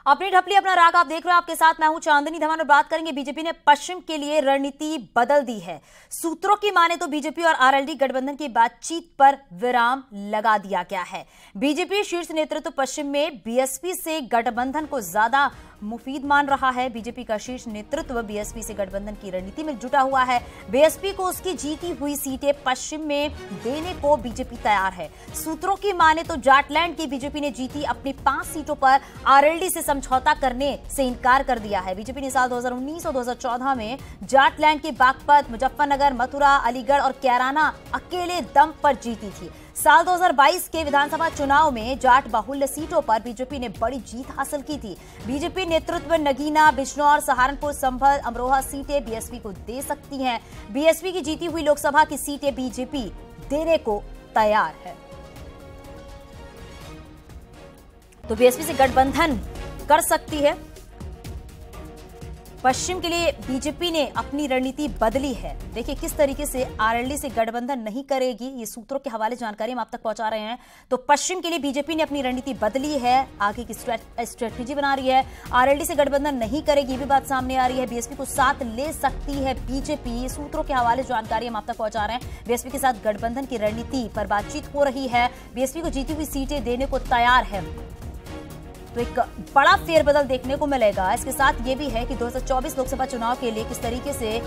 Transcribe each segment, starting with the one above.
अपनी ढपली अपना राग आप देख रहे हो, आपके साथ मैं हूं चांदनी धवन और बात करेंगे बीजेपी ने पश्चिम के लिए रणनीति बदल दी है। सूत्रों की माने तो बीजेपी और आरएलडी गठबंधन की बातचीत पर विराम लगा दिया गया है। बीजेपी शीर्ष नेतृत्व पश्चिम में बीएसपी से गठबंधन को ज्यादा मुफीद मान रहा है। बीजेपी का शीर्ष नेतृत्व बीएसपी से गठबंधन की रणनीति में जुटा हुआ है। बीएसपी को उसकी जीती हुई सीटें पश्चिम में देने को बीजेपी तैयार है। सूत्रों की माने तो जाटलैंड की बीजेपी ने जीती अपनी 5 सीटों पर आरएलडी से समझौता करने से इनकार कर दिया है। बीजेपी ने साल 2019 और 2014 में जाटलैंड के बागपत, मुजफ्फरनगर, मथुरा, अलीगढ़ और कैराना अकेले दम पर जीती थी। साल 2022 के विधानसभा चुनाव में जाट बाहुल्य सीटों पर बीजेपी ने बड़ी जीत हासिल की थी। बीजेपी नेतृत्व नगीना, बिजनौर, सहारनपुर, संभल, अमरोहा सीटें बीएसपी को दे सकती हैं। बीएसपी की जीती हुई लोकसभा की सीटें बीजेपी देने को तैयार है। तो बीएसपी से गठबंधन कर सकती है। पश्चिम के लिए बीजेपी ने अपनी रणनीति बदली है। देखिए किस तरीके से आरएलडी से गठबंधन नहीं करेगी, ये सूत्रों के हवाले जानकारी हम आप तक पहुंचा रहे हैं। तो पश्चिम के लिए बीजेपी ने अपनी रणनीति बदली है, आगे की स्ट्रेटेजी बना रही है। आरएलडी से गठबंधन नहीं करेगी, ये भी बात सामने आ रही है। बीएसपी को साथ ले सकती है बीजेपी, ये सूत्रों के हवाले जानकारी हम आप तक पहुंचा रहे हैं। बीएसपी के साथ गठबंधन की रणनीति पर बातचीत हो रही है। बीएसपी को जीती हुई सीटें देने को तैयार है। तो एक बड़ा फेरबदल देखने को मिलेगा। इसके साथ ये भी है कि 2024 लोकसभा चुनाव के लिए किस तरीके से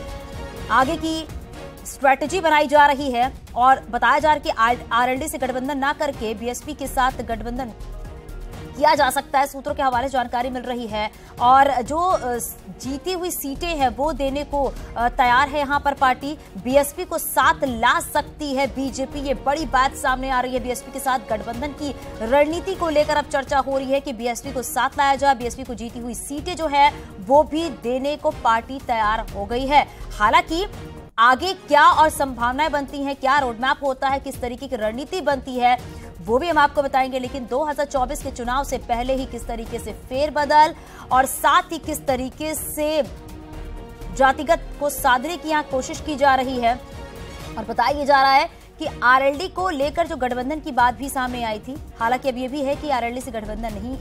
आगे की स्ट्रेटजी बनाई जा रही है और बताया जा रहा है कि आरएलडी से गठबंधन ना करके बीएसपी के साथ गठबंधन किया जा सकता है। सूत्रों के हवाले जानकारी मिल रही है और जो जीती हुई सीटें हैं वो देने को तैयार है। यहां पर पार्टी बीएसपी को साथ ला सकती है बीजेपी, ये बड़ी बात सामने आ रही है। बीएसपी के साथ गठबंधन की रणनीति को लेकर अब चर्चा हो रही है कि बीएसपी को साथ लाया जाए। बीएसपी को जीती हुई सीटें जो है वो भी देने को पार्टी तैयार हो गई है। हालांकि आगे क्या और संभावनाएं बनती हैं, क्या रोडमैप होता है, किस तरीके की रणनीति बनती है, वो भी हम आपको बताएंगे। लेकिन 2024 के चुनाव से पहले ही किस तरीके से फेरबदल और साथ ही किस तरीके से जातिगत को साधने की यहाँ कोशिश की जा रही है। और बताया जा रहा है कि आरएलडी को लेकर जो गठबंधन की बात भी सामने आई थी। हालांकि अब ये भी है कि आरएलडी से गठबंधन नहीं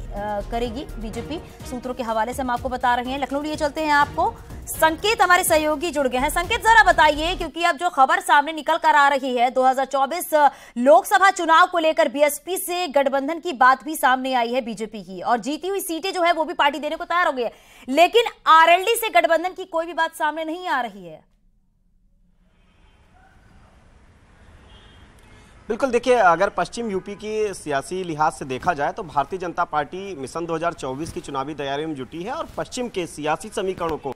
करेगी बीजेपी, सूत्रों के हवाले से हम आपको बता रहे हैं। लखनऊ लिए चलते हैं आपको। संकेत हमारे सहयोगी जुड़ गए हैं। संकेत जरा बताइए, क्योंकि अब जो खबर सामने निकल कर आ रही है 2024 लोकसभा चुनाव को लेकर बीएसपी से गठबंधन की बात भी सामने आई है बीजेपी की, और जीती हुई सीटें जो है वो भी पार्टी देने को तैयार हो गई है। लेकिन आरएलडी से गठबंधन की कोई भी बात सामने नहीं आ रही है। बिल्कुल, देखिए अगर पश्चिम यूपी की सियासी लिहाज से देखा जाए तो भारतीय जनता पार्टी मिशन 2024 की चुनावी तैयारी में जुटी है और पश्चिम के सियासी समीकरणों को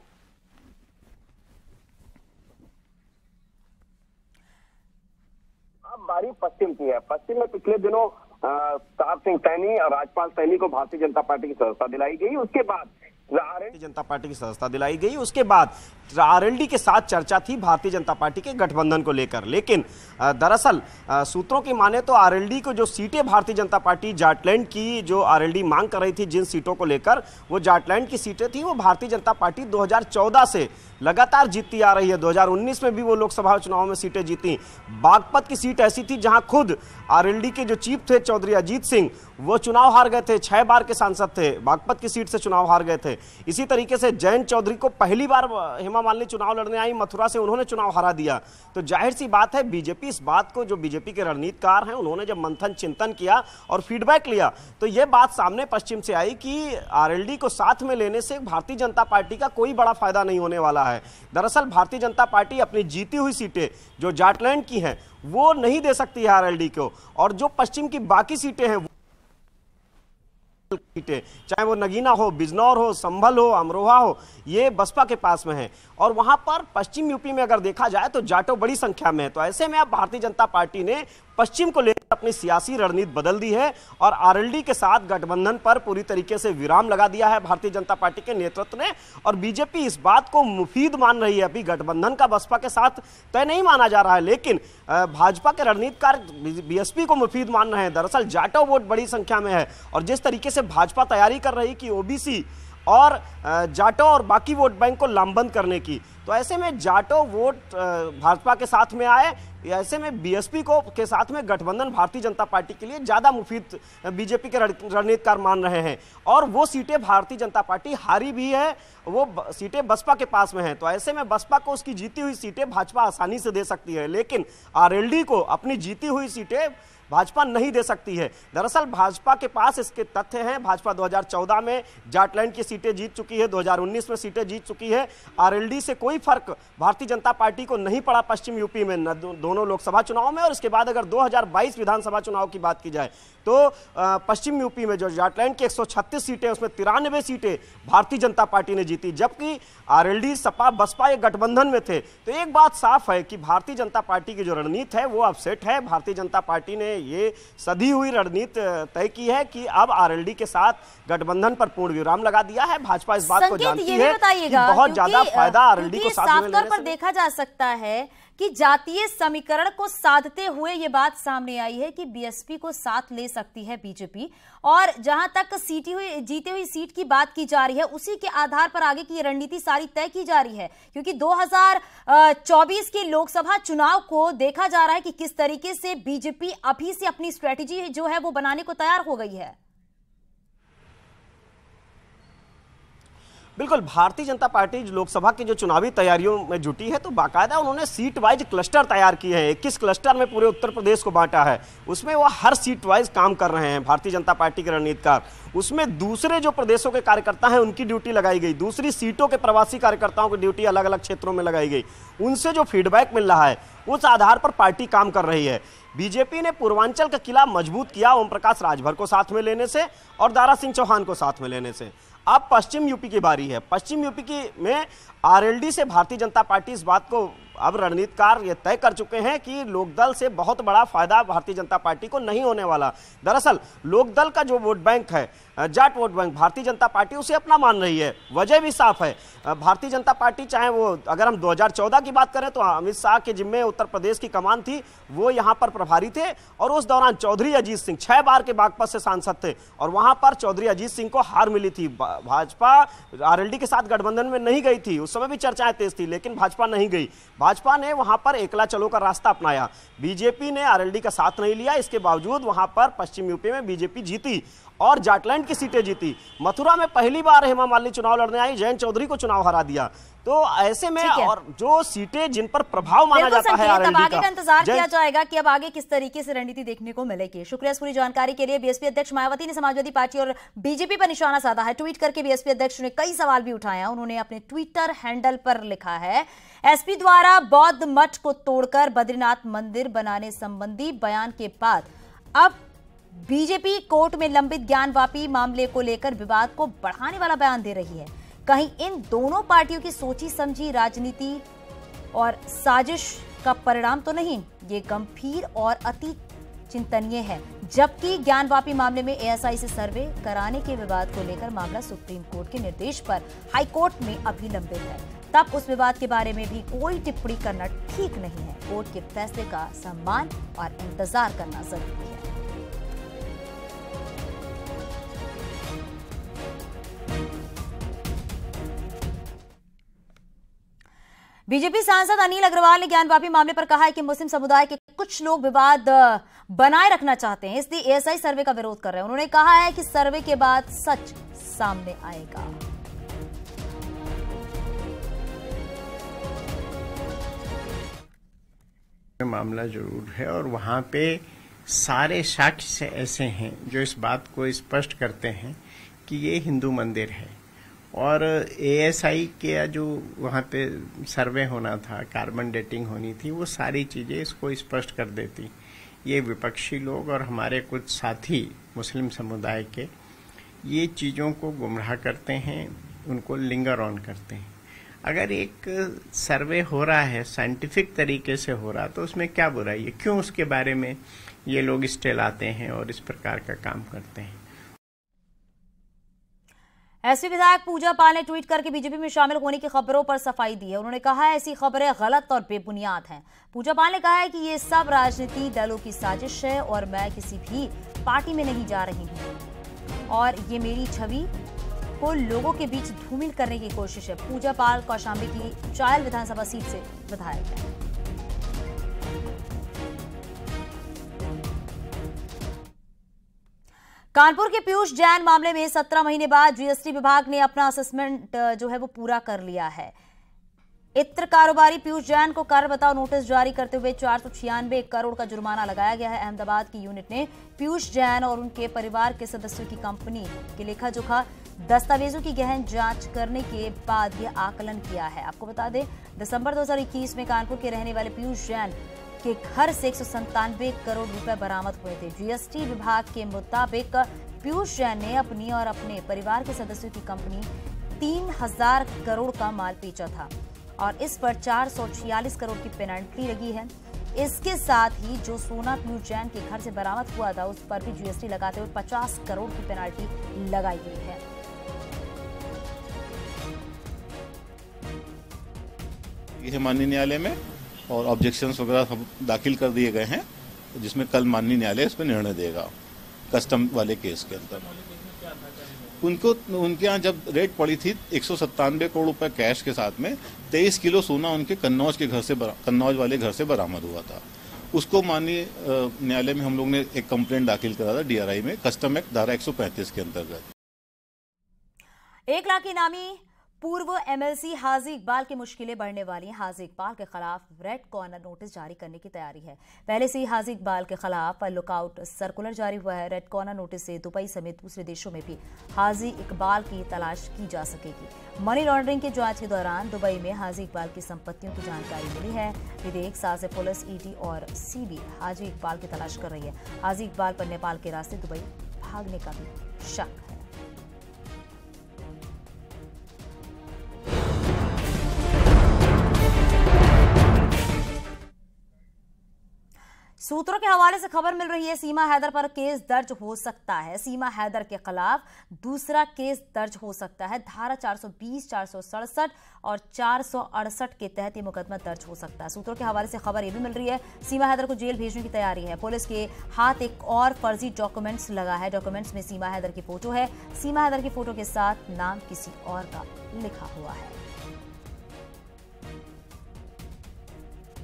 बारी पश्चिम की है। पश्चिम में पिछले दिनों प्रताप सिंह सैनी और राजपाल सैनी को भारतीय जनता पार्टी की सदस्यता दिलाई गई। उसके बाद भारतीय जनता पार्टी की सदस्यता दिलाई गई। उसके बाद आरएलडी के साथ चर्चा थी भारतीय जनता पार्टी के गठबंधन को लेकर। लेकिन दरअसल सूत्रों की माने तो आरएलडी को जो सीटें भारतीय जनता पार्टी जाटलैंड की जो आरएलडी मांग कर रही थी, जिन सीटों को लेकर, वो जाटलैंड की सीटें थी, वो भारतीय जनता पार्टी 2014 से लगातार जीतती आ रही है। 2019 में भी वो लोकसभा चुनाव में सीटें जीती। बागपत की सीट ऐसी थी जहां खुद आरएलडी के जो चीफ थे चौधरी अजीत सिंह, वो चुनाव हार गए थे, 6 बार के सांसद थे, बागपत की सीट से चुनाव हार गए थे। इसी तरीके से जयंत चौधरी को पहली बार हेमा मालिनी चुनाव लड़ने आई, मथुरा से उन्होंने चुनाव हरा दिया। तो जाहिर सी बात है बीजेपी इस बात को, जो बीजेपी के रणनीतिकार हैं, उन्होंने जब मंथन चिंतन किया और फीडबैक लिया तो यह बात सामने पश्चिम से आई कि आरएलडी को साथ में लेने से भारतीय जनता पार्टी का कोई बड़ा फायदा नहीं होने वाला है। दरअसल भारतीय जनता पार्टी अपनी जीती हुई सीटें जो जाटलैंड की हैं वो नहीं दे सकती है आरएलडी को, और जो पश्चिम की बाकी सीटें हैं, चाहे वो नगीना हो, बिजनौर हो, संभल हो, अमरोहा हो, ये बसपा के पास में है। और वहां पर पश्चिम यूपी में अगर देखा जाए तो जाटो बड़ी संख्या में है। तो ऐसे में अब भारतीय जनता पार्टी ने पश्चिम को लेकर अपनी सियासी रणनीति बदल दी है और आरएलडी के साथ गठबंधन पर पूरी तरीके से विराम लगा दिया है भारतीय जनता पार्टी के नेतृत्व ने। और बीजेपी इस बात को मुफीद मान रही है। अभी गठबंधन का बसपा के साथ तय नहीं माना जा रहा है, लेकिन भाजपा के रणनीतिकार बीएसपी को मुफीद मान रहे हैं। दरअसल जाटो वोट बड़ी संख्या में है और जिस तरीके से भाजपा तैयारी कर रही कि ओबीसी और जाटो और बाकी वोट बैंक को लामबंद करने की, तो ऐसे में जाटो वोट भाजपा के साथ में आए, ऐसे में बीएसपी को के साथ में गठबंधन भारतीय जनता पार्टी के लिए ज्यादा मुफीद बीजेपी के रणनीतिकार मान रहे हैं। और वो सीटें भारतीय जनता पार्टी हारी भी है, वो सीटें बसपा के पास में हैं। तो ऐसे में बसपा को उसकी जीती हुई सीटें भाजपा आसानी से दे सकती है, लेकिन आरएलडी को अपनी जीती हुई सीटें भाजपा नहीं दे सकती है। दरअसल भाजपा के पास इसके तथ्य हैं। भाजपा 2014 में जाटलैंड की सीटें जीत चुकी है, 2019 में सीटें जीत चुकी है। आरएलडी से कोई फर्क भारतीय जनता पार्टी को नहीं पड़ा पश्चिम यूपी में दोनों लोकसभा चुनाव में। और इसके बाद अगर 2022 विधानसभा चुनाव की बात की जाए तो पश्चिम यूपी में जो जाटलैंड की 136 सीटें, उसमें 93 सीटें भारतीय जनता पार्टी ने जीती, जबकि आरएलडी, सपा, बसपा ये गठबंधन में थे। तो एक बात साफ है कि भारतीय जनता पार्टी की जो रणनीति है वो अपसेट है। भारतीय जनता पार्टी ने ये सधी हुई रणनीति तय की है कि अब आरएलडी के साथ गठबंधन पर पूर्ण विराम लगा दिया है। भाजपा इस बात को जानती है कि बहुत ज्यादा फायदा आरएलडी को साथ में लेने से देखा जा सकता है कि जातीय समीकरण को साधते हुए ये बात सामने आई है कि बीएसपी को साथ ले सकती है बीजेपी। और जहां तक जीती हुई सीट की बात की जा रही है, उसी के आधार पर आगे की रणनीति सारी तय की जा रही है, क्योंकि 2024 के लोकसभा चुनाव को देखा जा रहा है कि किस तरीके से बीजेपी अभी से अपनी स्ट्रेटेजी जो है वो बनाने को तैयार हो गई है। बिल्कुल, भारतीय जनता पार्टी लोकसभा की जो चुनावी तैयारियों में जुटी है तो बाकायदा उन्होंने सीट वाइज क्लस्टर तैयार किए हैं। 21 क्लस्टर में पूरे उत्तर प्रदेश को बांटा है, उसमें वो हर सीट वाइज काम कर रहे हैं भारतीय जनता पार्टी के रणनीतिकार। उसमें दूसरे जो प्रदेशों के कार्यकर्ता हैं उनकी ड्यूटी लगाई गई, दूसरी सीटों के प्रवासी कार्यकर्ताओं की ड्यूटी अलग अलग क्षेत्रों में लगाई गई। उनसे जो फीडबैक मिल रहा है उस आधार पर पार्टी काम कर रही है। बीजेपी ने पूर्वांचल का किला मजबूत किया ओम प्रकाश राजभर को साथ में लेने से और दारा सिंह चौहान को साथ में लेने से। अब पश्चिम यूपी की बारी है। पश्चिम यूपी की में आरएलडी से भारतीय जनता पार्टी इस बात को अब रणनीतिकार ये तय कर चुके हैं कि लोकदल से बहुत बड़ा फायदा भारतीय जनता पार्टी को नहीं होने वाला। दरअसल लोकदल का जो वोट बैंक है, Jat vote bank, Bharatiya Janata party उसे अपना मान रही है। वजह भी साफ है, भारतीय जनता पार्टी चाहे वो अगर हम 2014 की बात करें तो अमित शाह के जिम्मे उत्तर प्रदेश की कमान थी, वो यहाँ पर प्रभारी थे और उस दौरान चौधरी अजीत सिंह 6 बार के बागपत से सांसद थे और वहां पर चौधरी अजीत सिंह को हार मिली थी। भाजपा आरएलडी के साथ गठबंधन में नहीं गई थी, उस समय भी चर्चाएं तेज थी, लेकिन भाजपा नहीं गई। भाजपा ने वहां पर एकला चलो का रास्ता अपनाया। बीजेपी ने आरएलडी का साथ नहीं लिया, इसके बावजूद वहां पर पश्चिम यूपी में बीजेपी जीती और जाटलैंड की सीटें जीती। मथुरा में पहली बार हेमा मालिनी चुनाव लड़ने आई, जयंत चौधरी को चुनाव हरा दिया। तो ऐसे में और जो सीटें जिन पर प्रभाव माना जाता है आरएलडी का इंतजार किया जाएगा कि अब आगे किस तरीके से रणनीति देखने को मिलेगी। शुक्रिया इस पूरी जानकारी के लिए। बीएसपी अध्यक्ष मायावती ने समाजवादी पार्टी और बीजेपी पर निशाना साधा है। ट्वीट करके बीएसपी अध्यक्ष ने कई सवाल भी उठाए हैं। उन्होंने अपने ट्विटर हैंडल पर लिखा है, एसपी द्वारा बौद्ध मठ को तोड़कर बद्रीनाथ मंदिर बनाने संबंधी बयान के बाद अब बीजेपी कोर्ट में लंबित ज्ञानवापी मामले को लेकर विवाद को बढ़ाने वाला बयान दे रही है। कहीं इन दोनों पार्टियों की सोची समझी राजनीति और साजिश का परिणाम तो नहीं? ये गंभीर और अति चिंतनीय है। जबकि ज्ञानवापी मामले में एएसआई से सर्वे कराने के विवाद को लेकर मामला सुप्रीम कोर्ट के निर्देश पर हाईकोर्ट में अभी लंबित है, तब उस विवाद के बारे में भी कोई टिप्पणी करना ठीक नहीं है। कोर्ट के फैसले का सम्मान और इंतजार करना जरूरी है। बीजेपी सांसद अनिल अग्रवाल ने ज्ञानवापी मामले पर कहा है कि मुस्लिम समुदाय के कुछ लोग विवाद बनाए रखना चाहते हैं, इसलिए एएसआई सर्वे का विरोध कर रहे हैं। उन्होंने कहा है कि सर्वे के बाद सच सामने आएगा। मामला जरूर है और वहां पे सारे साक्ष्य ऐसे हैं जो इस बात को स्पष्ट करते हैं कि ये हिंदू मंदिर है। और एएसआई के जो वहाँ पे सर्वे होना था, कार्बन डेटिंग होनी थी, वो सारी चीज़ें इसको स्पष्ट कर देती। ये विपक्षी लोग और हमारे कुछ साथी मुस्लिम समुदाय के ये चीज़ों को गुमराह करते हैं, उनको लिंगर ऑन करते हैं। अगर एक सर्वे हो रहा है, साइंटिफिक तरीके से हो रहा, तो उसमें क्या बुराई है? क्यों उसके बारे में ये लोग स्टे लाते हैं और इस प्रकार का काम करते हैं? एसपी विधायक पूजा पाल ने ट्वीट करके बीजेपी में शामिल होने की खबरों पर सफाई दी है। उन्होंने कहा है ऐसी खबरें गलत और बेबुनियाद हैं। पूजा पाल ने कहा है कि ये सब राजनीति दलों की साजिश है और मैं किसी भी पार्टी में नहीं जा रही हूं और ये मेरी छवि को लोगों के बीच धूमिल करने की कोशिश है। पूजा पाल कौशांबी की चायल विधानसभा सीट से विधायक है। कानपुर के पीयूष जैन मामले में 17 महीने बाद जीएसटी विभाग ने अपना असेसमेंट जो है वो पूरा कर लिया है। इत्र कारोबारी पीयूष जैन को कर बताओ नोटिस जारी करते हुए 496 करोड़ का जुर्माना लगाया गया है। अहमदाबाद की यूनिट ने पीयूष जैन और उनके परिवार के सदस्यों की कंपनी के लेखा जोखा दस्तावेजों की गहन जांच करने के बाद यह आकलन किया है। आपको बता दें, दिसंबर 2021 में कानपुर के रहने वाले पीयूष जैन के घर से 197 करोड़ रुपए बरामद हुए थे। जीएसटी विभाग के मुताबिक पीयूष जैन ने अपनी और अपने परिवार के सदस्यों की कंपनी 3000 करोड़ का माल बेचा था और इस पर 446 करोड़ की पेनल्टी लगी है। इसके साथ ही जो सोना पीयूष जैन के घर से बरामद हुआ था उस पर भी जीएसटी लगाते हुए 50 करोड़ की पेनल्टी लगाई गई है। ये माननीय न्यायालय में और ऑब्जेक्शंस वगैरह सब दाखिल कर दिए गए हैं, जिसमें कल माननीय न्यायालय इस पर निर्णय देगा। कस्टम वाले केस के अंदर उनके यहाँ जब रेट पड़ी थी 197 करोड़ रुपए कैश के साथ में 23 किलो सोना उनके कन्नौज वाले घर से बरामद हुआ था। उसको माननीय न्यायालय में हम लोग ने एक कंप्लेंट दाखिल करा था डीआरआई में, कस्टम एक्ट धारा 135 के अंतर्गत। 1 लाख इनामी पूर्व एमएलसी हाजी इकबाल की मुश्किलें बढ़ने वाली हैं। हाजी इकबाल के खिलाफ रेड कॉर्नर नोटिस जारी करने की तैयारी है। पहले से ही हाजी इकबाल के खिलाफ लुकआउट सर्कुलर जारी हुआ है। रेड कॉर्नर नोटिस से दुबई समेत दूसरे देशों में भी हाजी इकबाल की तलाश की जा सकेगी। मनी लॉन्ड्रिंग की जांच के दौरान दुबई में हाजी इकबाल की संपत्तियों की जानकारी मिली है। विदेश से पुलिस, ईडी और सीबी हाजी इकबाल की तलाश कर रही है। हाजी इकबाल पर नेपाल के रास्ते दुबई भागने का भी शक है। सूत्रों के हवाले से खबर मिल रही है, सीमा हैदर पर केस दर्ज हो सकता है। सीमा हैदर के खिलाफ दूसरा केस दर्ज हो सकता है। धारा 420, 467 और 468 के तहत ये मुकदमा दर्ज हो सकता है। सूत्रों के हवाले से खबर यह भी मिल रही है, सीमा हैदर को जेल भेजने की तैयारी है। पुलिस के हाथ एक और फर्जी डॉक्यूमेंट्स लगा है। डॉक्यूमेंट्स में सीमा हैदर की फोटो है। सीमा हैदर की फोटो के साथ नाम किसी और का लिखा हुआ है।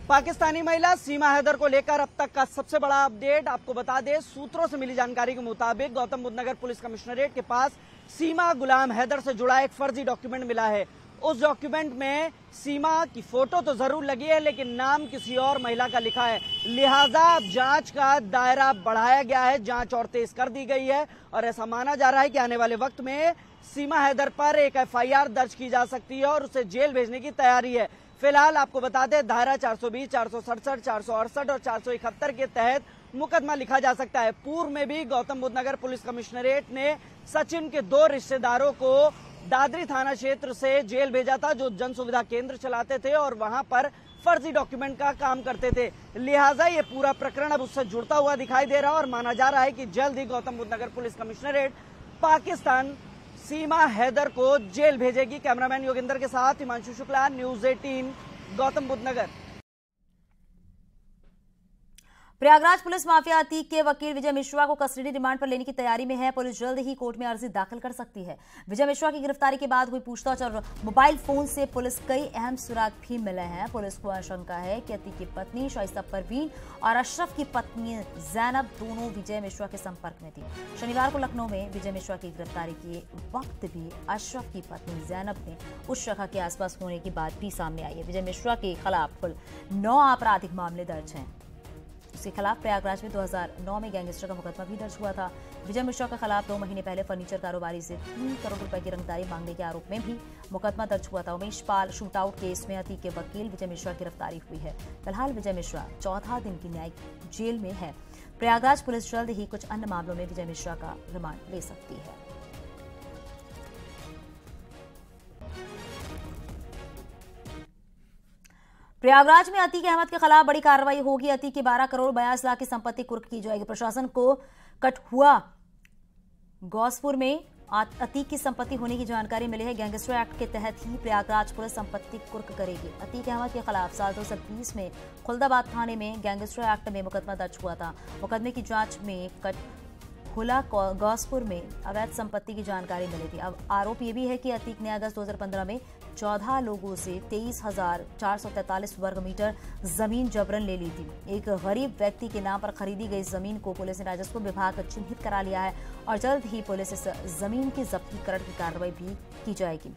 पाकिस्तानी महिला सीमा हैदर को लेकर अब तक का सबसे बड़ा अपडेट आपको बता दें, सूत्रों से मिली जानकारी के मुताबिक गौतम बुद्ध नगर पुलिस कमिश्नरेट के पास सीमा गुलाम हैदर से जुड़ा एक फर्जी डॉक्यूमेंट मिला है। उस डॉक्यूमेंट में सीमा की फोटो तो जरूर लगी है, लेकिन नाम किसी और महिला का लिखा है। लिहाजा अब जांच का दायरा बढ़ाया गया है, जांच और तेज कर दी गई है और ऐसा माना जा रहा है कि आने वाले वक्त में सीमा हैदर पर एक एफआईआर दर्ज की जा सकती है और उसे जेल भेजने की तैयारी है। फिलहाल आपको बता दें, धारा 420, 467, 468 और 471 के तहत मुकदमा लिखा जा सकता है। पूर्व में भी गौतम बुद्ध नगर पुलिस कमिश्नरेट ने सचिन के 2 रिश्तेदारों को दादरी थाना क्षेत्र से जेल भेजा था, जो जन सुविधा केंद्र चलाते थे और वहां पर फर्जी डॉक्यूमेंट का काम करते थे। लिहाजा ये पूरा प्रकरण अब उससे जुड़ता हुआ दिखाई दे रहा है और माना जा रहा है कि जल्द ही गौतम बुद्ध नगर पुलिस कमिश्नरेट पाकिस्तान सीमा हैदर को जेल भेजेगी। कैमरामैन योगेंद्र के साथ हिमांशु शुक्ला, न्यूज़ 18, गौतम बुद्ध नगर। प्रयागराज पुलिस माफिया अतीक के वकील विजय मिश्रा को कस्टडी रिमांड पर लेने की तैयारी में है। पुलिस जल्द ही कोर्ट में अर्जी दाखिल कर सकती है। विजय मिश्रा की गिरफ्तारी के बाद हुई पूछताछ और मोबाइल फोन से पुलिस कई अहम सुराग भी मिले हैं। पुलिस को आशंका है कि अतीक की पत्नी शाइस्ता परवीन और अशरफ की पत्नी जैनब दोनों विजय मिश्रा के संपर्क में थी। शनिवार को लखनऊ में विजय मिश्रा की गिरफ्तारी के वक्त भी अशरफ की पत्नी जैनब ने उस जगह के आसपास होने की बात भी सामने आई है। विजय मिश्रा के खिलाफ कुल 9 आपराधिक मामले दर्ज हैं। उसके खिलाफ प्रयागराज में 2009 में गैंगस्टर का मुकदमा भी दर्ज हुआ था। विजय मिश्रा के खिलाफ 2 महीने पहले फर्नीचर कारोबारी से 3 करोड़ रुपए की रंगदारी मांगने के आरोप में भी मुकदमा दर्ज हुआ था। उमेश पाल शूटआउट केस में अतीक के वकील विजय मिश्रा की गिरफ्तारी हुई है। फिलहाल विजय मिश्रा 14 दिन की न्यायिक जेल में है। प्रयागराज पुलिस जल्द ही कुछ अन्य मामलों में विजय मिश्रा का रिमांड ले सकती है। प्रयागराज में अतीक अहमद के खिलाफ बड़ी कार्रवाई होगी। अतीक की 12 करोड़ 82 लाख की संपत्ति कुर्क की जाएगी। प्रशासन को कठहुआ गौसपुर में अतीक की संपत्ति होने की जानकारी मिली है। गैंगस्टर एक्ट के तहत ही प्रयागराज पुलिस संपत्ति कुर्क करेगी। अतीक अहमद के खिलाफ साल 2020 में खुलदाबाद थाने में गैंगस्टर एक्ट में मुकदमा दर्ज हुआ था। मुकदमे की जांच में हुला गौसपुर में अवैध संपत्ति की जानकारी मिली थी। अब आरोप ये भी है कि अतीक ने अगस्त 2015 में 14 लोगों से 23,443 वर्ग मीटर जमीन जबरन ले ली थी। एक गरीब व्यक्ति के नाम पर खरीदी गई जमीन को पुलिस ने राजस्व विभाग चिन्हित करा लिया है और जल्द ही पुलिस इस जमीन के जब्तीकरण की कार्रवाई भी की जाएगी।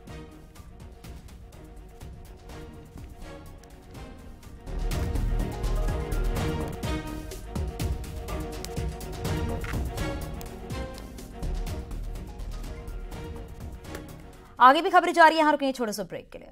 आगे भी खबरें जारी है, यहाँ रुकेंगे छोटे से ब्रेक के लिए।